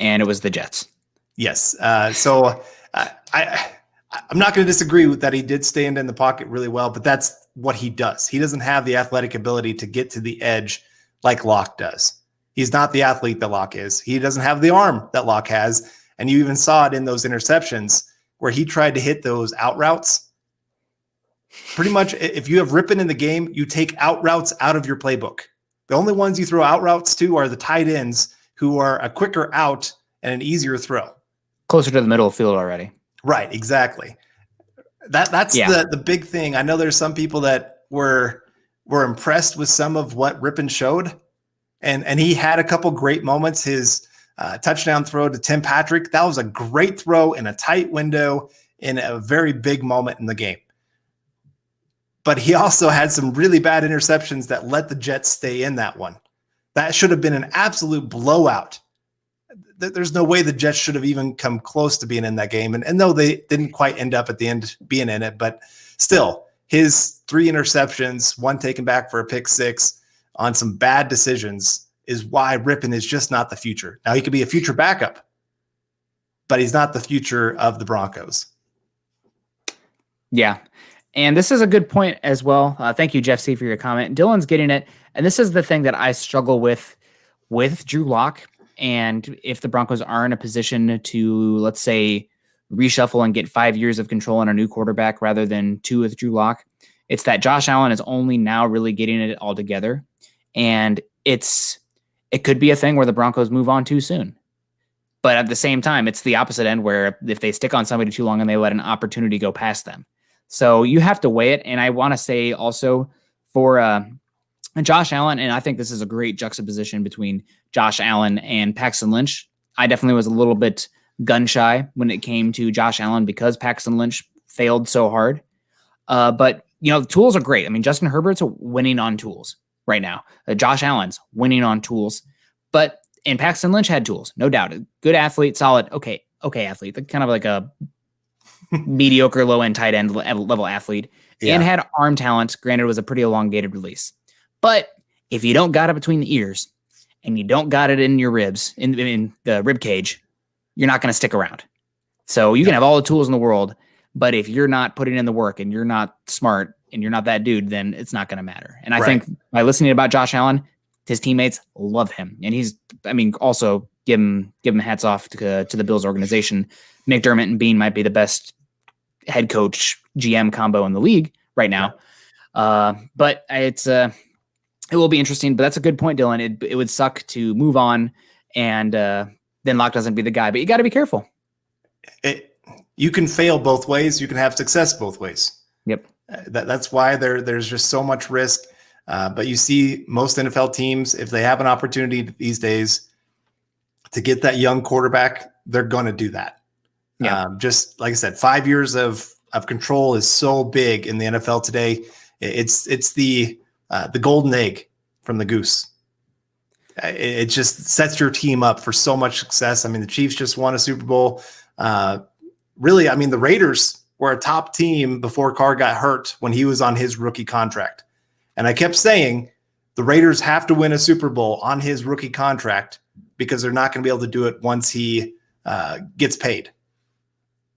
And it was the Jets. Yes. So I'm not going to disagree with that. He did stand in the pocket really well, but that's what he does. He doesn't have the athletic ability to get to the edge like Locke does. He's not the athlete that Locke is. He doesn't have the arm that Locke has. And you even saw it in those interceptions where he tried to hit those out routes. Pretty much, if you have Rippon in the game, you take out routes out of your playbook. The only ones you throw out routes to are the tight ends, who are a quicker out and an easier throw. Closer to the middle of the field already. Right, exactly. That's the big thing. I know there's some people that were impressed with some of what Rippon showed. And he had a couple great moments. His touchdown throw to Tim Patrick, that was a great throw in a tight window in a very big moment in the game. But he also had some really bad interceptions that let the Jets stay in that one. That should have been an absolute blowout. There's no way the Jets should have even come close to being in that game. And though they didn't quite end up at the end being in it, but still, his 3 interceptions, 1 taken back for a pick 6 on some bad decisions is why Rippon is just not the future. Now, he could be a future backup, but he's not the future of the Broncos. Yeah. And this is a good point as well. Thank you, Jeff C., for your comment. Dylan's getting it. And this is the thing that I struggle with Drew Lock. And if the Broncos are in a position to, let's say, reshuffle and get 5 years of control on a new quarterback rather than 2 with Drew Lock, it's that Josh Allen is only now really getting it all together. And it could be a thing where the Broncos move on too soon. But at the same time, it's the opposite end where if they stick on somebody too long and they let an opportunity go past them. So you have to weigh it. And I want to say also for Josh Allen, and I think this is a great juxtaposition between Josh Allen and Paxton Lynch. I definitely was a little bit gun shy when it came to Josh Allen because Paxton Lynch failed so hard. But, the tools are great. I mean, Justin Herbert's winning on tools right now. Josh Allen's winning on tools. And Paxton Lynch had tools, no doubt. Good athlete, solid, okay athlete. Kind of like a mediocre low-end tight end level athlete. Yeah. And had arm talent. Granted, it was a pretty elongated release. But if you don't got it between the ears and you don't got it in your ribs, in the rib cage, you're not going to stick around. So you can have all the tools in the world, But if you're not putting in the work and you're not smart and you're not that dude, then it's not going to matter. And I think by listening about Josh Allen, his teammates love him. And also give him hats off to the Bills organization. McDermott and Bean might be the best head coach GM combo in the league right now. But it will be interesting, but that's a good point, Dylan. It would suck to move on and then Locke doesn't be the guy, but you got to be careful. You can fail both ways. You can have success both ways. Yep. That's why there's just so much risk. But you see most NFL teams, if they have an opportunity these days to get that young quarterback, they're going to do that. Yeah. Just like I said, 5 years of control is so big in the NFL today. It's the golden egg from the goose. It just sets your team up for so much success. I mean, the Chiefs just won a Super Bowl. Really, I mean, the Raiders were a top team before Carr got hurt when he was on his rookie contract. And I kept saying the Raiders have to win a Super Bowl on his rookie contract because they're not going to be able to do it once he gets paid.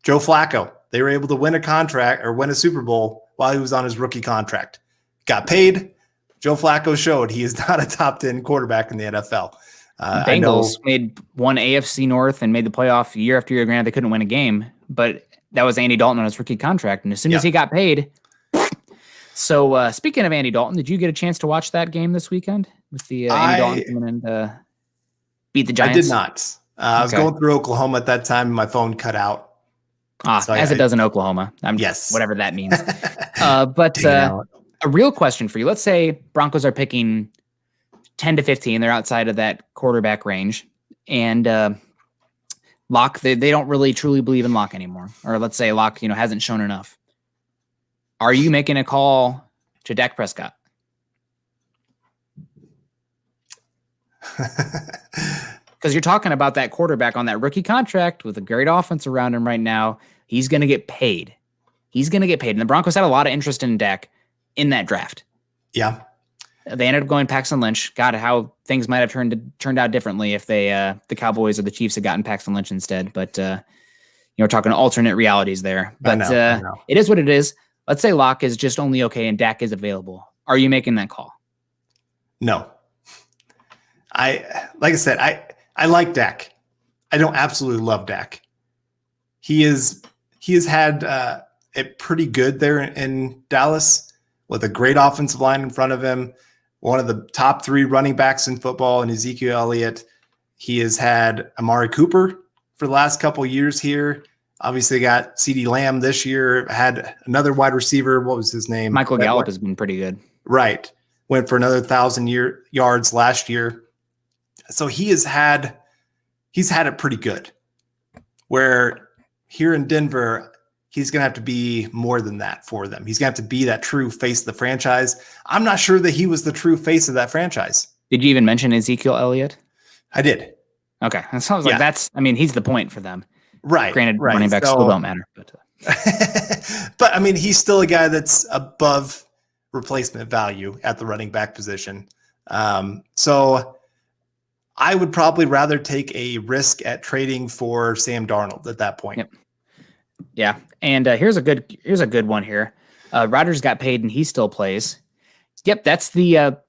Joe Flacco, they were able to win a Super Bowl while he was on his rookie contract. Got paid. Joe Flacco showed he is not a top 10 quarterback in the NFL. Bengals made one AFC North and made the playoff year after year. Granted, they couldn't win a game, but that was Andy Dalton on his rookie contract. And as soon as he got paid. So speaking of Andy Dalton, did you get a chance to watch that game this weekend with the Andy Dalton coming in beat the Giants? I did not. I was going through Oklahoma at that time and my phone cut out. It does in Oklahoma. Whatever that means. But a real question for you. Let's say Broncos are picking 10 to 15. They're outside of that quarterback range. And Locke, they don't really truly believe in Locke anymore. Or let's say Locke, hasn't shown enough. Are you making a call to Dak Prescott? Because you're talking about that quarterback on that rookie contract with a great offense around him right now. He's going to get paid. And the Broncos had a lot of interest in Dak in that draft. Yeah. They ended up going Paxton Lynch. God, how things might have turned out differently if the Cowboys or the Chiefs had gotten Paxton Lynch instead. But we're talking alternate realities there. But I know. It is what it is. Let's say Locke is just only okay and Dak is available. Are you making that call? No. Like I said, I like Dak. I don't absolutely love Dak. He has had it pretty good there in Dallas with a great offensive line in front of him. One of the top 3 running backs in football in Ezekiel Elliott. He has had Amari Cooper for the last couple of years here. Obviously got CeeDee Lamb this year, had another wide receiver. What was his name? Michael Gallup has been pretty good. Right. Went for another 1,000 yards last year. So he's had it pretty good. Where here in Denver, he's going to have to be more than that for them. He's going to have to be that true face of the franchise. I'm not sure that he was the true face of that franchise. Did you even mention Ezekiel Elliott? I did. Okay. That sounds like he's the point for them. Right. Granted, running backs still don't matter. But he's still a guy that's above replacement value at the running back position. So I would probably rather take a risk at trading for Sam Darnold at that point. Yep. Yeah. And here's a good one here. Rodgers got paid and he still plays. Yep. That's the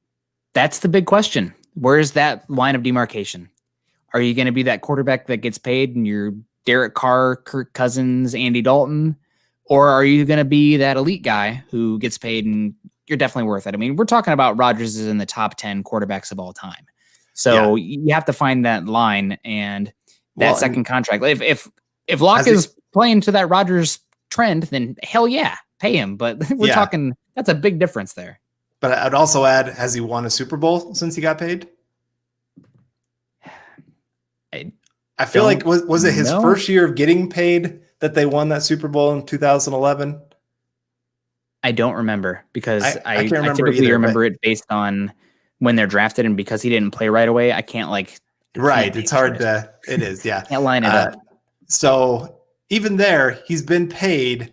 big question. Where's that line of demarcation? Are you going to be that quarterback that gets paid and you're Derek Carr, Kirk Cousins, Andy Dalton? Or are you going to be that elite guy who gets paid and you're definitely worth it? We're talking about Rodgers is in the top 10 quarterbacks of all time. So you have to find that line and that second contract. If Locke is playing to that Rodgers trend, then hell yeah, pay him. But we're talking, that's a big difference there. But I'd also add, has he won a Super Bowl since he got paid? I feel like, was it his first year of getting paid that they won that Super Bowl in 2011? I don't remember because I typically remember it based on when they're drafted, and because he didn't play right away, I can't right. It's hard to, it is. Yeah. Can't line it up. So even there, he's been paid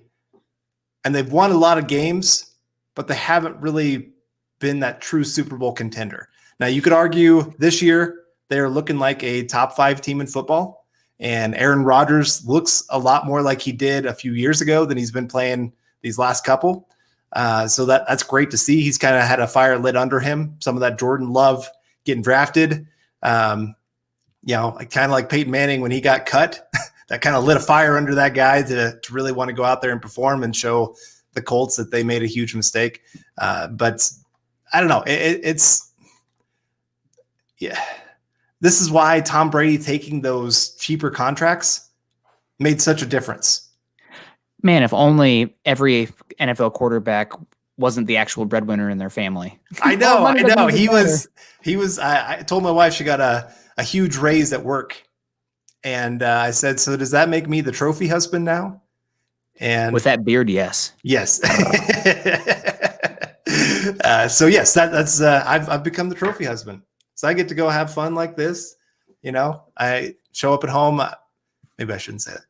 and they've won a lot of games, but they haven't really been that true Super Bowl contender. Now you could argue this year they're looking like a top 5 team in football. And Aaron Rodgers looks a lot more like he did a few years ago than he's been playing these last couple. So that's great to see. He's kind of had a fire lit under him. Some of that Jordan Love getting drafted. Kind of like Peyton Manning when he got cut, that kind of lit a fire under that guy to really want to go out there and perform and show the Colts that they made a huge mistake. But I don't know. This is why Tom Brady taking those cheaper contracts made such a difference. Man, if only every NFL quarterback wasn't the actual breadwinner in their family. I know. He was. I told my wife she got a huge raise at work, and I said, "So does that make me the trophy husband now?" And with that beard, yes. So yes, that's I've become the trophy husband. So I get to go have fun like this. I show up at home. Maybe I shouldn't say that.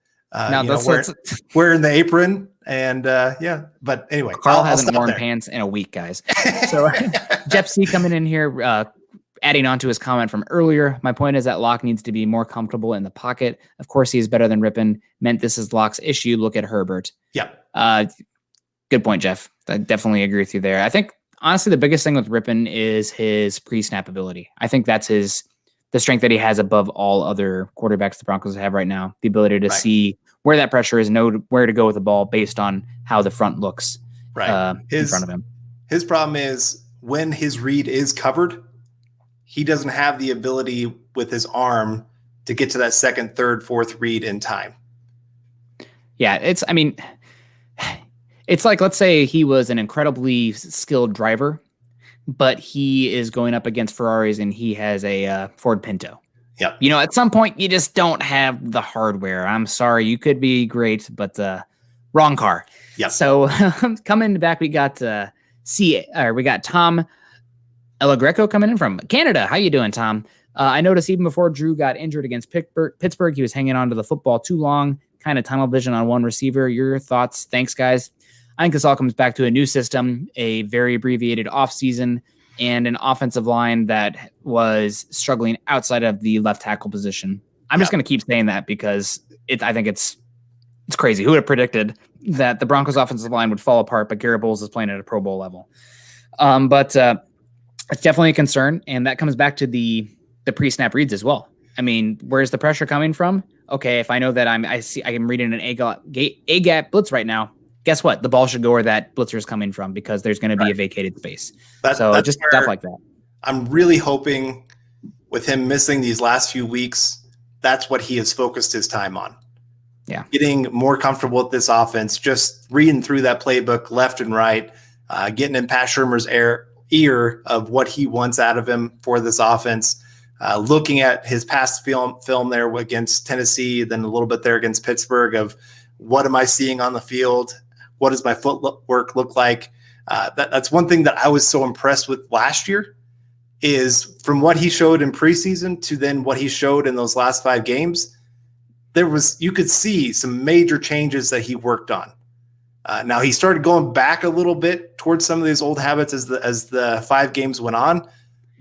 Wearing the apron and but anyway, Carl hasn't worn pants in a week, guys. So Jeff C coming in here, adding on to his comment from earlier. My point is that Locke needs to be more comfortable in the pocket. Of course, he's better than Rippon. Meant this is Locke's issue. Look at Herbert. Yeah. Good point, Jeff. I definitely agree with you there. I think honestly, the biggest thing with Rippon is his pre-snap ability. I think that's the strength that he has above all other quarterbacks the Broncos have right now. The ability to see where that pressure is, know where to go with the ball based on how the front looks in front of him. His problem is when his read is covered, he doesn't have the ability with his arm to get to that second, third, fourth read in time. Yeah, it's like, let's say he was an incredibly skilled driver, but he is going up against Ferraris and he has a Ford Pinto. Yep. At some point you just don't have the hardware. I'm sorry, you could be great, but wrong car. Yep. So coming back, we got Tom Elagreco coming in from Canada. How you doing, Tom? I noticed even before Drew got injured against Pittsburgh, he was hanging on to the football too long, kind of tunnel vision on one receiver. Your thoughts? Thanks, guys. I think this all comes back to a new system, a very abbreviated offseason, and an offensive line that was struggling outside of the left tackle position. I'm just going to keep saying that because I think it's crazy. Who would have predicted that the Broncos offensive line would fall apart, but Garrett Bowles is playing at a Pro Bowl level? But it's definitely a concern, and that comes back to the pre-snap reads as well. I mean, where's the pressure coming from? Okay, if I know that I'm reading an A-gap blitz right now, guess what? The ball should go where that blitzer is coming from because there's going to be a vacated space. That's just stuff like that. I'm really hoping with him missing these last few weeks, that's what he has focused his time on. Yeah. Getting more comfortable with this offense, just reading through that playbook left and right, getting in Pat Shurmur's ear of what he wants out of him for this offense, looking at his past film there against Tennessee, then a little bit there against Pittsburgh of what am I seeing on the field? What does my footwork look like? That's one thing that I was so impressed with last year is from what he showed in preseason to then what he showed in those last 5 games, you could see some major changes that he worked on. Now he started going back a little bit towards some of these old habits as the 5 games went on,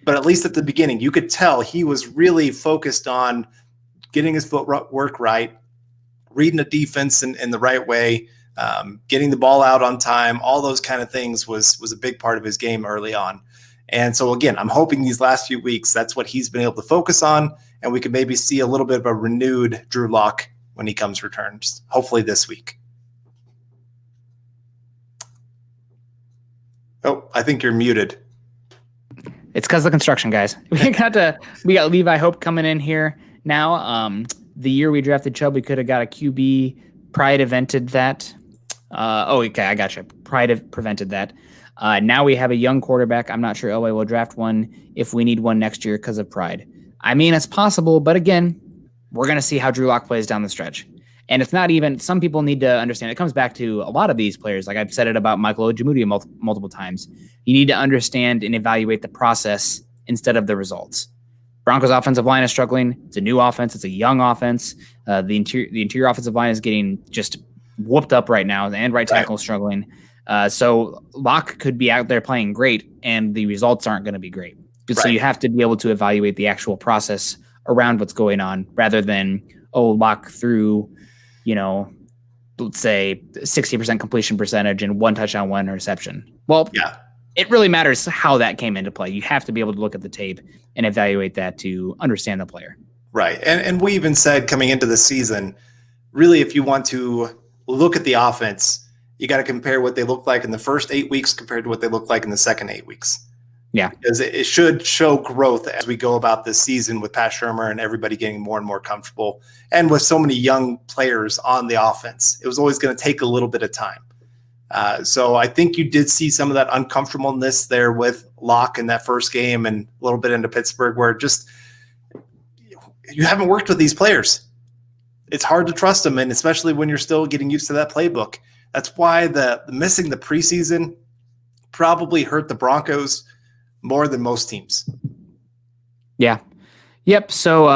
but at least at the beginning, you could tell he was really focused on getting his footwork right, reading the defense in the right way, getting the ball out on time, all those kind of things was a big part of his game early on. And so again, I'm hoping these last few weeks, that's what he's been able to focus on. And we could maybe see a little bit of a renewed Drew Lock when he returns, hopefully this week. Oh, I think you're muted. It's because of the construction, guys. We got Levi Hope coming in here now. The year we drafted Chubb, we could have got a QB. Pride prevented that. Okay, I got you. Pride prevented that. Now we have a young quarterback. I'm not sure Elway will draft one if we need one next year because of pride. I mean, it's possible, but again, we're going to see how Drew Lock plays down the stretch. And it's not even, some people need to understand, it comes back to a lot of these players. Like I've said it about Michael Ojemudia multiple times. You need to understand and evaluate the process instead of the results. Broncos offensive line is struggling. It's a new offense. It's a young offense. The interior offensive line is getting just whooped up right now, and right tackle is struggling. So Locke could be out there playing great, and the results aren't going to be great. So you have to be able to evaluate the actual process around what's going on rather than, Lock threw, let's say 60% completion percentage and 1 touchdown, 1 interception. Well, yeah, it really matters how that came into play. You have to be able to look at the tape and evaluate that to understand the player. Right. And we even said coming into the season, really, if you want to look at the offense, you got to compare what they look like in the first 8 weeks compared to what they look like in the second 8 weeks. Yeah. Because it should show growth as we go about this season with Pat Shurmur and everybody getting more and more comfortable. And with so many young players on the offense, it was always going to take a little bit of time. So I think you did see some of that uncomfortableness there with Locke in that first game and a little bit into Pittsburgh, where just you haven't worked with these players. It's hard to trust them, and especially when you're still getting used to that playbook. That's why the missing the preseason probably hurt the Broncos more than most teams. Yeah. Yep. So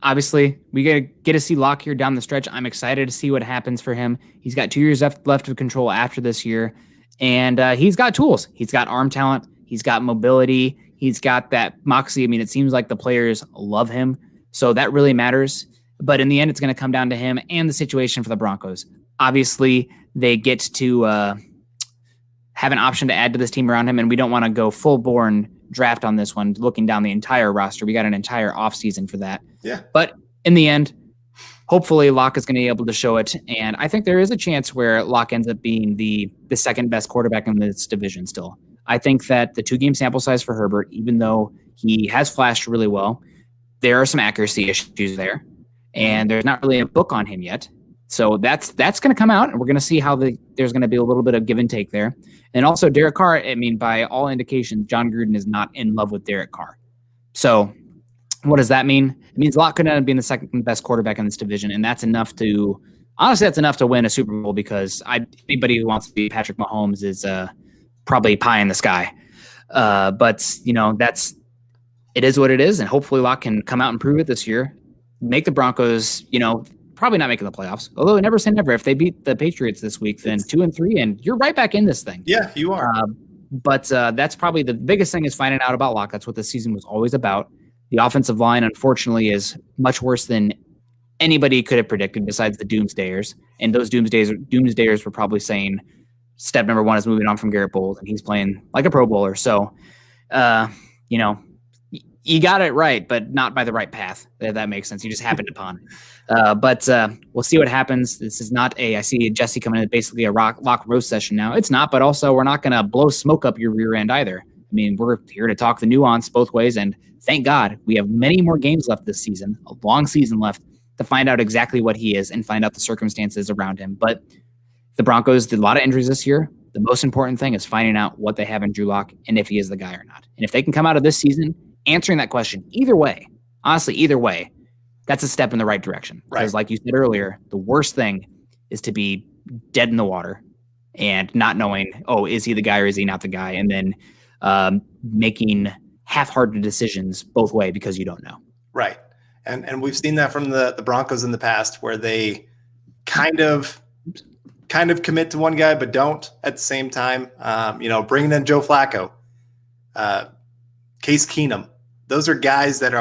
obviously we get to see Locke here down the stretch. I'm excited to see what happens for him. He's got 2 years left of control after this year, and he's got tools. He's got arm talent. He's got mobility. He's got that moxie. I mean, it seems like the players love him, so that really matters. But in the end, it's going to come down to him and the situation for the Broncos. Obviously, they get to have an option to add to this team around him, and we don't want to go full-born draft on this one, looking down the entire roster. We got an entire offseason for that. Yeah. But in the end, hopefully Locke is going to be able to show it, and I think there is a chance where Locke ends up being the second best quarterback in this division still. I think that the 2-game sample size for Herbert, even though he has flashed really well, there are some accuracy issues there, and there's not really a book on him yet. So that's going to come out, and we're going to see how there's going to be a little bit of give and take there. And also Derek Carr, I mean, by all indications, John Gruden is not in love with Derek Carr. So what does that mean? It means Locke could end up being the second best quarterback in this division, and that's enough to win a Super Bowl, because anybody who wants to be Patrick Mahomes is probably pie in the sky. But it is what it is, and hopefully Locke can come out and prove it this year, make the Broncos, probably not making the playoffs. Although never say never. If they beat the Patriots this week, then 2-3, and you're right back in this thing. Yeah, you are. But that's probably the biggest thing, is finding out about Locke. That's what the season was always about. The offensive line, unfortunately, is much worse than anybody could have predicted besides the doomsdayers. And those doomsdayers were probably saying step number 1 is moving on from Garrett Bowles, and he's playing like a Pro Bowler. So, you got it right, but not by the right path. That makes sense. You just happened upon it. But we'll see what happens. This is not I see Jesse coming in basically a Locke roast session now. It's not, but also we're not going to blow smoke up your rear end either. I mean, we're here to talk the nuance both ways, and thank God we have many more games left this season, a long season left, to find out exactly what he is and find out the circumstances around him. But the Broncos did a lot of injuries this year. The most important thing is finding out what they have in Drew Lock and if he is the guy or not. And if they can come out of this season answering that question, either way, honestly, either way, that's a step in the right direction. Because like you said earlier, the worst thing is to be dead in the water and not knowing, is he the guy or is he not the guy? And then making half-hearted decisions both way because you don't know. Right. And we've seen that from the Broncos in the past, where they kind of commit to one guy but don't at the same time. Bringing in Joe Flacco, Case Keenum. Those are guys that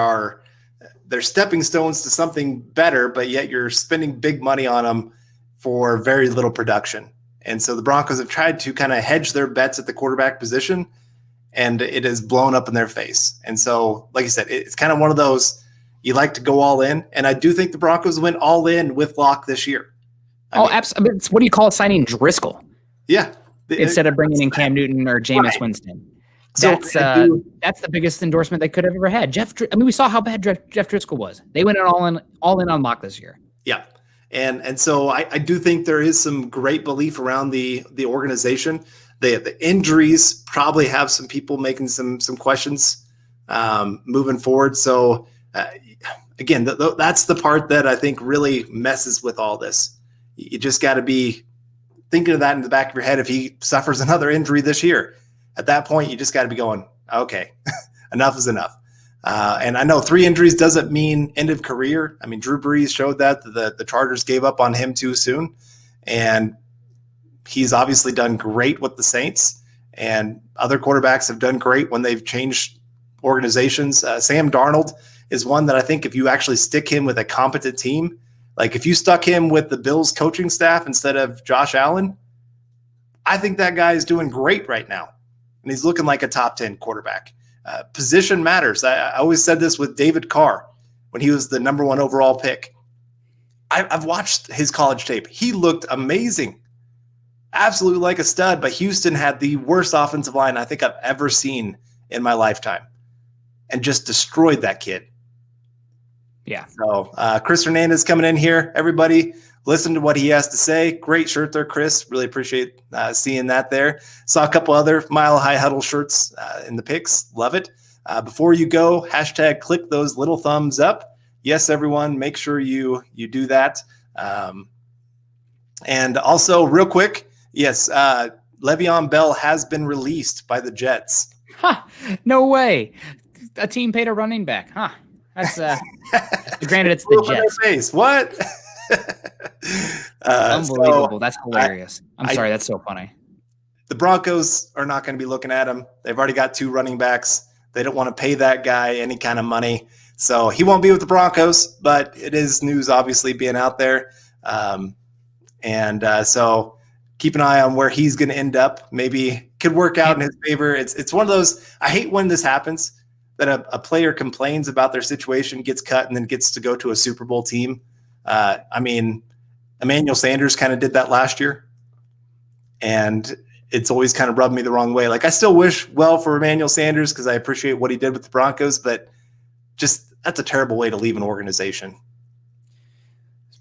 they're stepping stones to something better, but yet you're spending big money on them for very little production. And so the Broncos have tried to kind of hedge their bets at the quarterback position, and it has blown up in their face. And so, like I said, it's kind of one of those, you like to go all in. And I do think the Broncos went all in with Locke this year. Absolutely. What do you call it, signing Driscoll? Yeah. Instead of bringing in Cam Newton or Jameis Winston. That's the biggest endorsement they could have ever had. We saw how bad Jeff Driscoll was. They went all in on Locke this year. Yeah. And so I do think there is some great belief around the organization. The injuries probably have some people making some questions moving forward. So again, that's the part that I think really messes with all this. You just got to be thinking of that in the back of your head. If he suffers another injury this year, at that point, you just got to be going, okay, enough is enough. And I know 3 injuries doesn't mean end of career. I mean, Drew Brees showed that the Chargers gave up on him too soon. And he's obviously done great with the Saints. And other quarterbacks have done great when they've changed organizations. Sam Darnold is one that I think if you actually stick him with a competent team, Like if you stuck him with the Bills coaching staff instead of Josh Allen, I think that guy is doing great right now. And he's looking like a top 10 quarterback. Position matters. I always said this with David Carr when he was the number 1 overall pick. I've watched his college tape. He looked amazing. Absolutely like a stud, but Houston had the worst offensive line I think I've ever seen in my lifetime and just destroyed that kid. Yeah. So Chris Hernandez coming in here. Everybody listen to what he has to say. Great shirt there, Chris. Really appreciate seeing that there. Saw a couple other Mile High Huddle shirts in the pics. Love it. Before you go, hashtag click those little thumbs up. Yes, everyone, make sure you do that. And also, real quick, yes, Le'Veon Bell has been released by the Jets. Huh, no way. A team paid a running back. Huh. That's granted, it's the Jets. Face. What? Unbelievable. So that's hilarious. I'm sorry. That's so funny. The Broncos are not going to be looking at him. They've already got 2 running backs. They don't want to pay that guy any kind of money. So he won't be with the Broncos, but it is news obviously being out there. So keep an eye on where he's going to end up. Maybe could work out in his favor. It's one of those, I hate when this happens, that a player complains about their situation, gets cut, and then gets to go to a Super Bowl team. I mean, Emmanuel Sanders kind of did that last year, and it's always kind of rubbed me the wrong way. Like, I still wish well for Emmanuel Sanders because I appreciate what he did with the Broncos, but just that's a terrible way to leave an organization.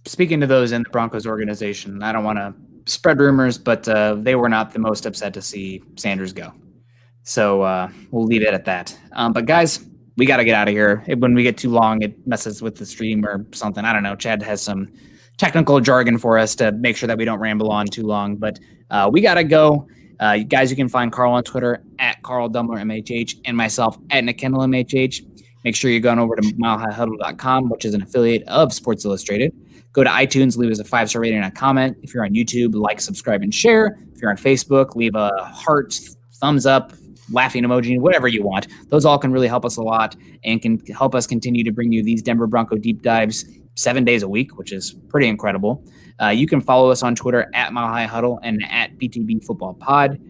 Speaking to those in the Broncos organization, I don't want to spread rumors, but they were not the most upset to see Sanders go. So we'll leave it at that. But guys, we got to get out of here. When we get too long, it messes with the stream or something. I don't know. Chad has some technical jargon for us to make sure that we don't ramble on too long. But we got to go. Guys, you can find Carl on Twitter at Carl Dumler MHH and myself at Kendell MHH. Make sure you're going over to milehighhuddle.com, which is an affiliate of Sports Illustrated. Go to iTunes, leave us a 5-star rating and a comment. If you're on YouTube, like, subscribe, and share. If you're on Facebook, leave a heart, thumbs up, laughing emoji, whatever you want. Those all can really help us a lot and can help us continue to bring you these Denver Bronco deep dives 7 days a week, which is pretty incredible. You can follow us on Twitter at Mile High Huddle and at BTB Football Pod.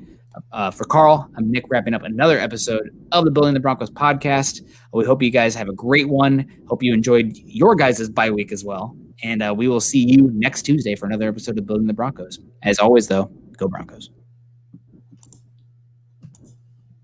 For Carl, I'm Nick, wrapping up another episode of the Building the Broncos podcast. We hope you guys have a great one. Hope you enjoyed your guys' bye week as well. And we will see you next Tuesday for another episode of Building the Broncos. As always, though, go Broncos.